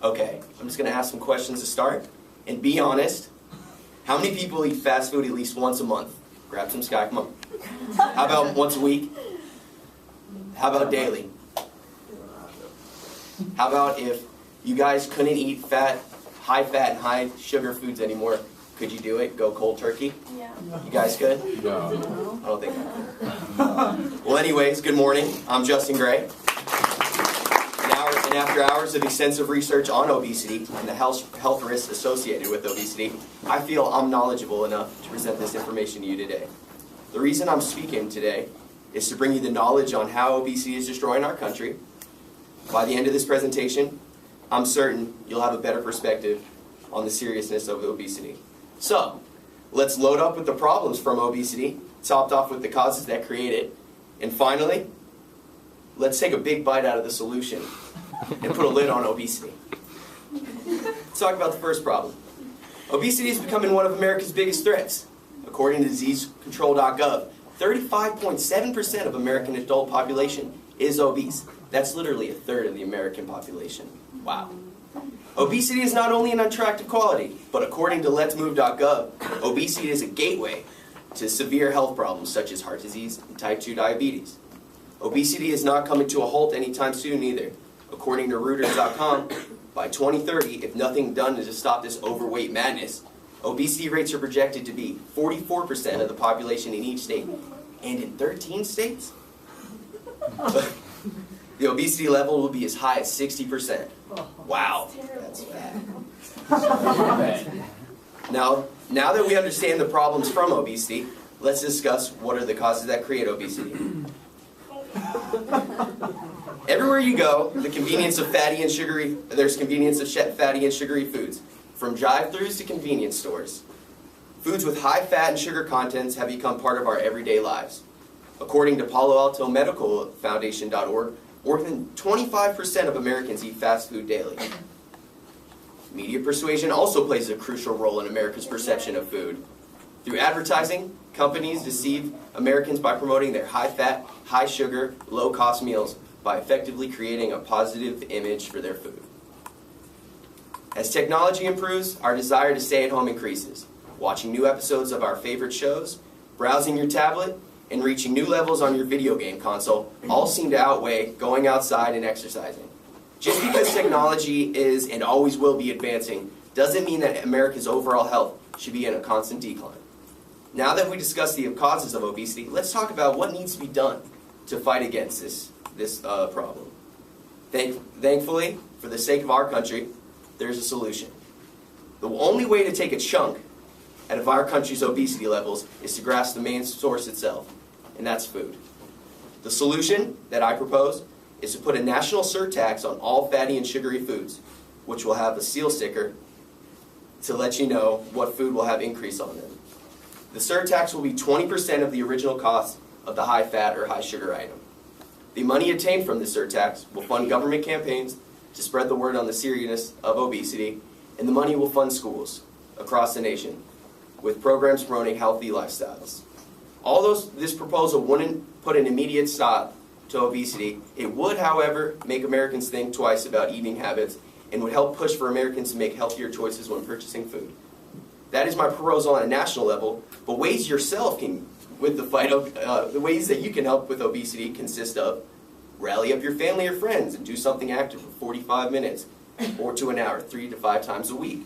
Okay, I'm just going to ask some questions to start. And be honest, how many people eat fast food at least once a month? Grab some Sky, come on. How about once a week? How about daily? How about if you guys couldn't eat high fat and high sugar foods anymore, could you do it? Go cold turkey? Yeah. You guys could? No. I don't think I could. Well, anyways, good morning. I'm Justin Gray. And after hours of extensive research on obesity and the health risks associated with obesity, I feel I'm knowledgeable enough to present this information to you today. The reason I'm speaking today is to bring you the knowledge on how obesity is destroying our country. By the end of this presentation, I'm certain you'll have a better perspective on the seriousness of obesity. So, let's load up with the problems from obesity, topped off with the causes that create it, and finally, let's take a big bite out of the solution and put a lid on obesity. Let's talk about the first problem. Obesity is becoming one of America's biggest threats. According to DiseaseControl.gov, 35.7% of American adult population is obese. That's literally a third of the American population. Wow. Obesity is not only an unattractive quality, but according to Let'sMove.gov, obesity is a gateway to severe health problems such as heart disease and type 2 diabetes. Obesity is not coming to a halt anytime soon either. According to Reuters.com, by 2030, if nothing done to stop this overweight madness, obesity rates are projected to be 44% of the population in each state. And in 13 states, the obesity level will be as high as 60%. Wow, that's bad. Now that we understand the problems from obesity, let's discuss what are the causes that create obesity. Everywhere you go, there's convenience of fatty and sugary foods, from drive-thrus to convenience stores. Foods with high fat and sugar contents have become part of our everyday lives. According to Palo Alto Medical Foundation.org, more than 25% of Americans eat fast food daily. Media persuasion also plays a crucial role in America's perception of food. Through advertising, companies deceive Americans by promoting their high-fat, high-sugar, low-cost meals by effectively creating a positive image for their food. As technology improves, our desire to stay at home increases. Watching new episodes of our favorite shows, browsing your tablet, and reaching new levels on your video game console all seem to outweigh going outside and exercising. Just because technology is and always will be advancing doesn't mean that America's overall health should be in a constant decline. Now that we discussed the causes of obesity, let's talk about what needs to be done to fight against this problem. Thankfully, for the sake of our country, there's a solution. The only way to take a chunk out of our country's obesity levels is to grasp the main source itself, and that's food. The solution that I propose is to put a national surtax on all fatty and sugary foods, which will have a seal sticker to let you know what food will have increase on them. The surtax will be 20% of the original cost of the high-fat or high-sugar item. The money obtained from the surtax will fund government campaigns to spread the word on the seriousness of obesity, and the money will fund schools across the nation with programs promoting healthy lifestyles. Although this proposal wouldn't put an immediate stop to obesity, it would, however, make Americans think twice about eating habits and would help push for Americans to make healthier choices when purchasing food. That is my proposal on a national level, but ways yourself can, with the fight, the ways that you can help with obesity consist of rally up your family or friends and do something active for 45 minutes or to an hour, 3 to 5 times a week.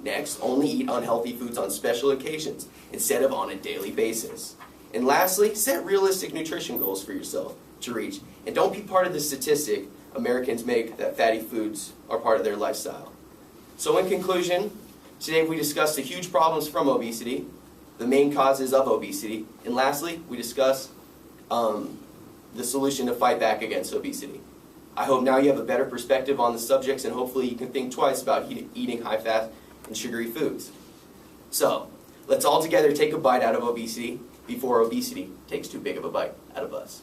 Next, only eat unhealthy foods on special occasions instead of on a daily basis. And lastly, set realistic nutrition goals for yourself to reach. And don't be part of the statistic Americans make that fatty foods are part of their lifestyle. So in conclusion, today we discussed the huge problems from obesity, the main causes of obesity, and lastly, we discussed the solution to fight back against obesity. I hope now you have a better perspective on the subjects and hopefully you can think twice about eating high-fat and sugary foods. So, let's all together take a bite out of obesity before obesity takes too big of a bite out of us.